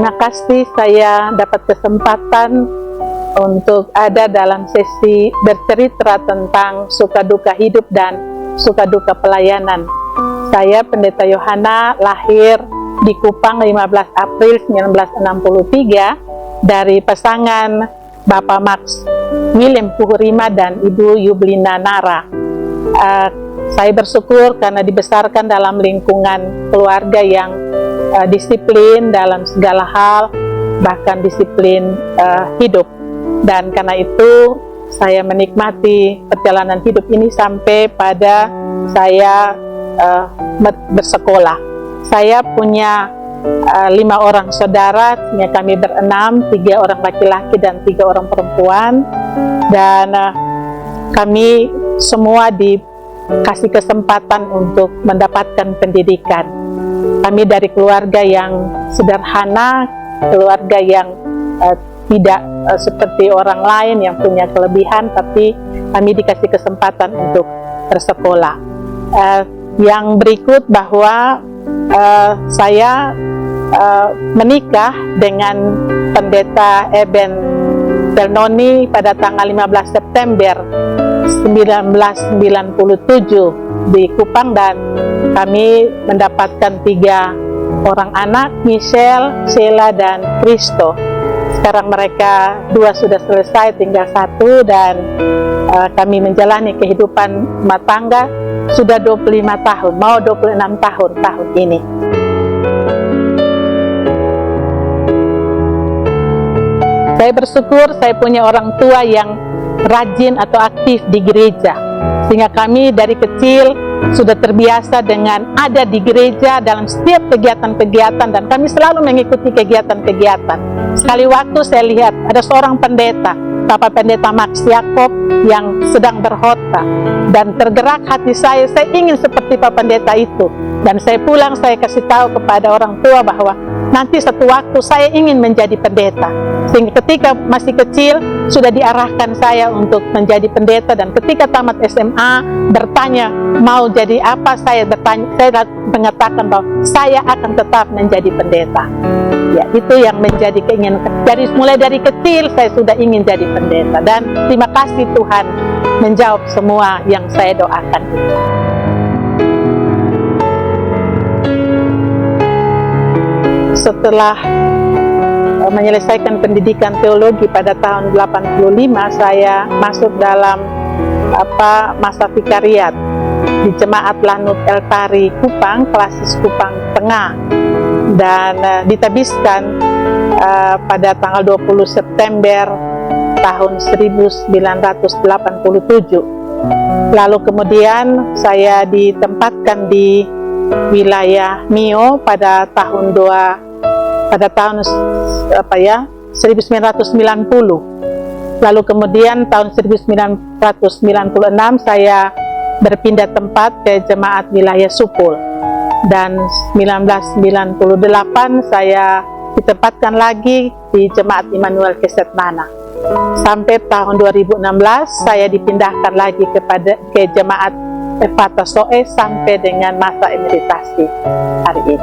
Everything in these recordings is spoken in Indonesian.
Terima kasih saya dapat kesempatan untuk ada dalam sesi bercerita tentang suka duka hidup dan suka duka pelayanan. Saya Pendeta Yohana, lahir di Kupang 15 April 1963 dari pasangan Bapak Max William Puhurima dan Ibu Yublina Nara. Saya bersyukur karena dibesarkan dalam lingkungan keluarga yang disiplin dalam segala hal, bahkan disiplin hidup. Dan karena itu saya menikmati perjalanan hidup ini sampai pada saya bersekolah. Saya punya 5 orang saudara, kami berenam, 3 orang laki-laki dan 3 orang perempuan. Dan kami semua dikasih kesempatan untuk mendapatkan pendidikan. Kami dari keluarga yang sederhana, keluarga yang tidak seperti orang lain yang punya kelebihan, tapi kami dikasih kesempatan untuk bersekolah. Yang berikut bahwa saya menikah dengan Pendeta Eben Delnoni pada tanggal 15 September 1997 di Kupang, dan kami mendapatkan 3 orang anak, Michelle, Sheila, dan Kristo. Sekarang mereka 2 sudah selesai, tinggal 1, dan kami menjalani kehidupan rumah tangga sudah 25 tahun, mau 26 tahun ini. Saya bersyukur saya punya orang tua yang rajin atau aktif di gereja, sehingga kami dari kecil sudah terbiasa dengan ada di gereja dalam setiap kegiatan-kegiatan, dan kami selalu mengikuti kegiatan-kegiatan. Sekali waktu saya lihat ada seorang pendeta, Bapak Pendeta Max Yakob, yang sedang berkhotbah, dan tergerak hati saya ingin seperti Pak Pendeta itu. Dan saya pulang, saya kasih tahu kepada orang tua bahwa nanti satu waktu saya ingin menjadi pendeta. Sehingga ketika masih kecil sudah diarahkan saya untuk menjadi pendeta, dan ketika tamat SMA bertanya mau jadi apa, saya mengatakan bahwa saya akan tetap menjadi pendeta. Ya, itu yang menjadi keinginan. Mulai dari kecil saya sudah ingin jadi pendeta, dan terima kasih Tuhan menjawab semua yang saya doakan. Setelah menyelesaikan pendidikan teologi pada tahun 85, saya masuk dalam masa vikariat di Jemaat Lanut Eltari Kupang, Klasis Kupang Tengah, dan ditabiskan pada tanggal 20 September tahun 1987. Lalu kemudian saya ditempatkan di wilayah Mio pada tahun 1990. Lalu kemudian tahun 1996 saya berpindah tempat ke Jemaat Wilayah Supul, dan 1998 saya ditempatkan lagi di Jemaat Immanuel Kesetmana. Sampai tahun 2016 saya dipindahkan lagi ke Jemaat Efata Soe sampai dengan masa emeritasi hari ini.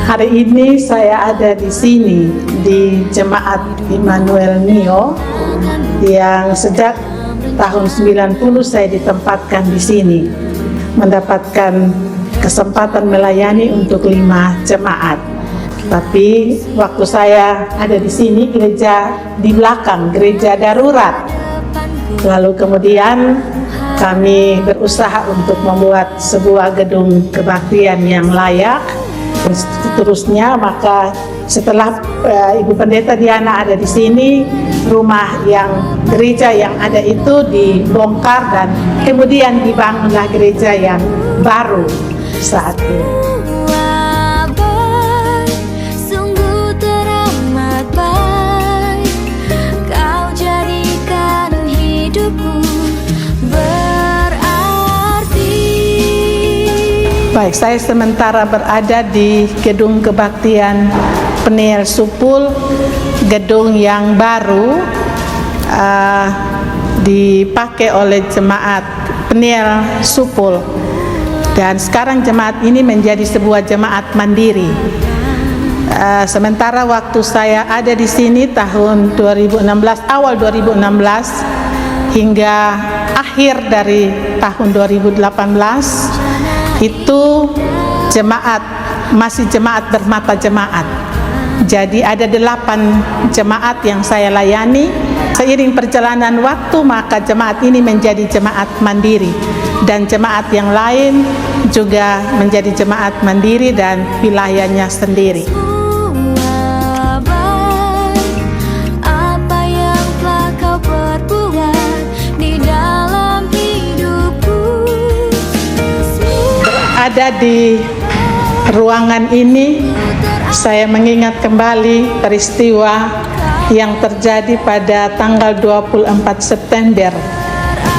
Hari ini saya ada di sini di Jemaat Immanuel Mio yang sejak tahun 90 saya ditempatkan di sini, mendapatkan kesempatan melayani untuk 5 jemaat. Tapi waktu saya ada di sini, gereja di belakang, gereja darurat. Lalu kemudian kami berusaha untuk membuat sebuah gedung kebaktian yang layak. Seterusnya, maka setelah Ibu Pendeta Diana ada di sini, rumah yang gereja yang ada itu dibongkar, dan kemudian dibangunlah gereja yang baru saat ini. Sungguh teramat baik, Kau jadikan hidup Baik, saya sementara berada di Gedung Kebaktian Peniel Supul, gedung yang baru dipakai oleh jemaat Peniel Supul, dan sekarang jemaat ini menjadi sebuah jemaat mandiri. Sementara waktu saya ada di sini tahun 2016, awal 2016 hingga akhir dari tahun 2018, itu jemaat masih jemaat bermata jemaat. Jadi ada 8 jemaat yang saya layani. Seiring perjalanan waktu maka jemaat ini menjadi jemaat mandiri, dan jemaat yang lain juga menjadi jemaat mandiri dan wilayahnya sendiri. Berada di ruangan ini, saya mengingat kembali peristiwa yang terjadi pada tanggal 24 September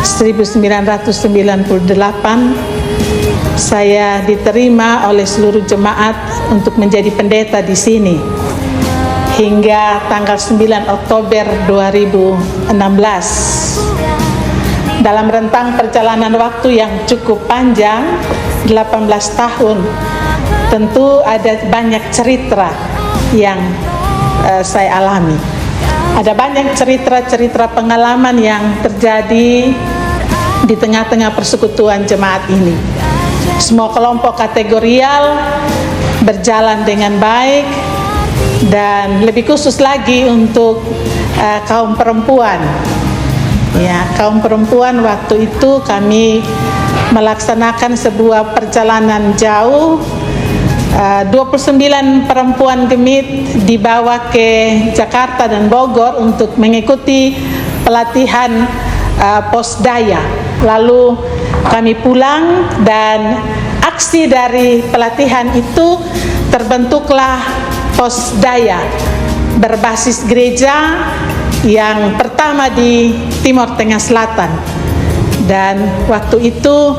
1998. Saya diterima oleh seluruh jemaat untuk menjadi pendeta di sini hingga tanggal 9 Oktober 2016. Dalam rentang perjalanan waktu yang cukup panjang, 18 tahun, tentu ada banyak cerita yang saya alami. Ada banyak cerita-cerita pengalaman yang terjadi di tengah-tengah persekutuan jemaat ini. Semua kelompok kategorial berjalan dengan baik, dan lebih khusus lagi untuk kaum perempuan. Ya, kaum perempuan waktu itu kami melaksanakan sebuah perjalanan jauh. 29 perempuan Gemit dibawa ke Jakarta dan Bogor untuk mengikuti pelatihan Posdaya. Lalu kami pulang, dan aksi dari pelatihan itu terbentuklah Posdaya berbasis gereja yang pertama di Timur Tengah Selatan. Dan waktu itu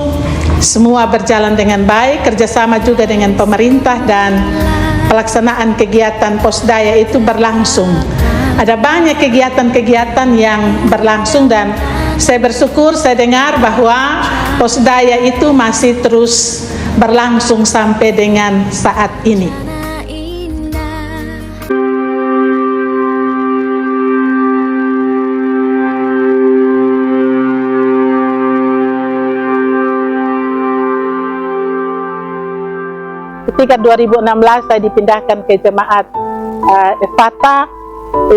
semua berjalan dengan baik, kerjasama juga dengan pemerintah, dan pelaksanaan kegiatan Posdaya itu berlangsung. Ada banyak kegiatan-kegiatan yang berlangsung, dan saya bersyukur saya dengar bahwa Posdaya itu masih terus berlangsung sampai dengan saat ini. Ketika 2016 saya dipindahkan ke jemaat Efata,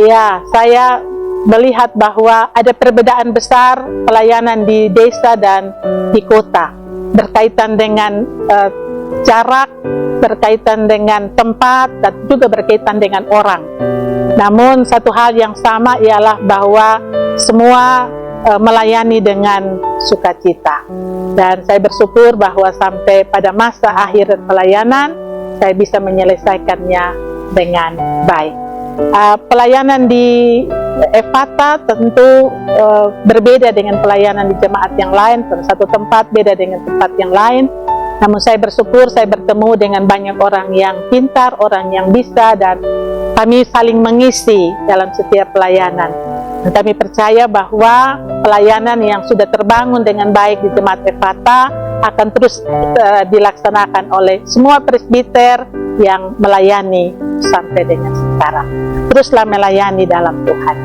ya, saya melihat bahwa ada perbedaan besar pelayanan di desa dan di kota, berkaitan dengan jarak, berkaitan dengan tempat, dan juga berkaitan dengan orang. Namun satu hal yang sama ialah bahwa semua melayani dengan sukacita, dan saya bersyukur bahwa sampai pada masa akhir pelayanan saya bisa menyelesaikannya dengan baik. Pelayanan di Efata tentu berbeda dengan pelayanan di jemaat yang lain. Satu tempat beda dengan tempat yang lain. Namun saya bersyukur saya bertemu dengan banyak orang yang pintar, orang yang bisa, dan kami saling mengisi dalam setiap pelayanan. Dan kami percaya bahwa pelayanan yang sudah terbangun dengan baik di jemaat Efata akan terus dilaksanakan oleh semua presbiter yang melayani sampai dengan sekarang. Teruslah melayani dalam Tuhan.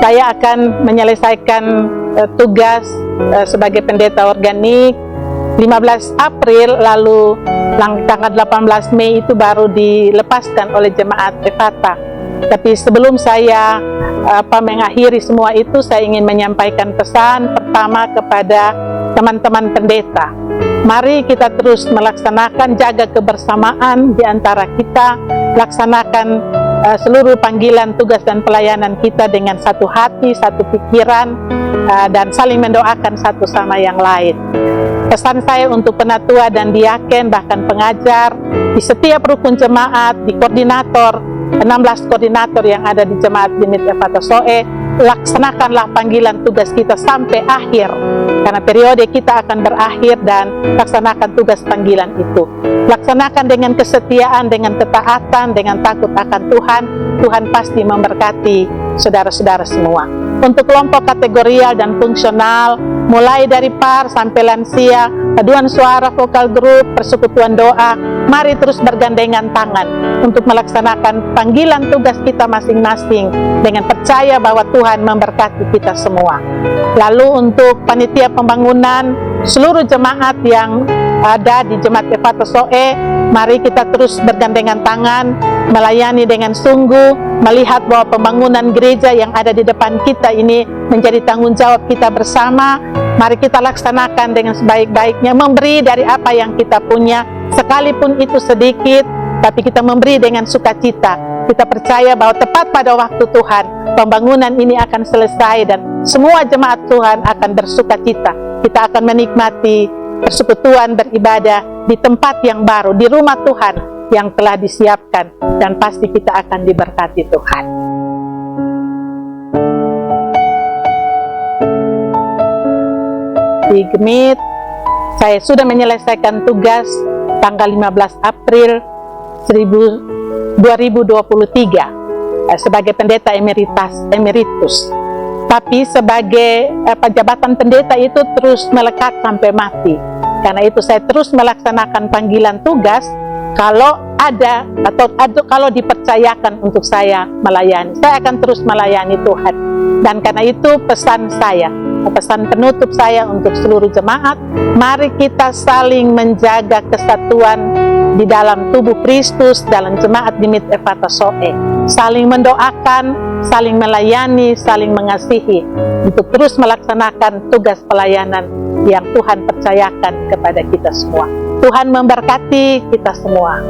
Saya akan menyelesaikan tugas sebagai pendeta organik 15 April, lalu tanggal 18 Mei itu baru dilepaskan oleh jemaat Efata. Tapi sebelum saya mengakhiri semua itu, saya ingin menyampaikan pesan pertama kepada teman-teman pendeta. Mari kita terus melaksanakan, jaga kebersamaan di antara kita, laksanakan seluruh panggilan, tugas, dan pelayanan kita dengan satu hati, satu pikiran, dan saling mendoakan satu sama yang lain. Pesan saya untuk penatua dan diaken, bahkan pengajar, di setiap rukun jemaat, di koordinator, 16 koordinator yang ada di jemaat Gemit Efata Soe, laksanakanlah panggilan tugas kita sampai akhir, karena periode kita akan berakhir, dan laksanakan tugas panggilan itu. Laksanakan dengan kesetiaan, dengan ketaatan, dengan takut akan Tuhan. Tuhan pasti memberkati saudara-saudara semua. Untuk kelompok kategorial dan fungsional, mulai dari par sampai lansia, paduan suara, vokal grup, persekutuan doa, mari terus bergandengan tangan untuk melaksanakan panggilan tugas kita masing-masing dengan percaya bahwa Tuhan memberkati kita semua. Lalu untuk panitia pembangunan, seluruh jemaat yang ada di Jemaat Ephatha Soe, mari kita terus bergandengan tangan, melayani dengan sungguh, melihat bahwa pembangunan gereja yang ada di depan kita ini menjadi tanggung jawab kita bersama. Mari kita laksanakan dengan sebaik-baiknya, memberi dari apa yang kita punya, sekalipun itu sedikit, tapi kita memberi dengan sukacita. Kita percaya bahwa tepat pada waktu Tuhan, pembangunan ini akan selesai dan semua jemaat Tuhan akan bersukacita. Kita akan menikmati persekutuan beribadah di tempat yang baru, di rumah Tuhan yang telah disiapkan, dan pasti kita akan diberkati Tuhan. Di Gemit, saya sudah menyelesaikan tugas tanggal 15 April 2023 sebagai pendeta emeritus. Tapi sebagai jabatan pendeta itu terus melekat sampai mati. Karena itu saya terus melaksanakan panggilan tugas kalau ada atau kalau dipercayakan untuk saya melayani. Saya akan terus melayani Tuhan. Dan karena itu pesan penutup saya untuk seluruh jemaat, mari kita saling menjaga kesatuan di dalam tubuh Kristus, dalam jemaat Gemit Ephatha Soe. Saling mendoakan, saling melayani, saling mengasihi untuk terus melaksanakan tugas pelayanan yang Tuhan percayakan kepada kita semua. Tuhan memberkati kita semua.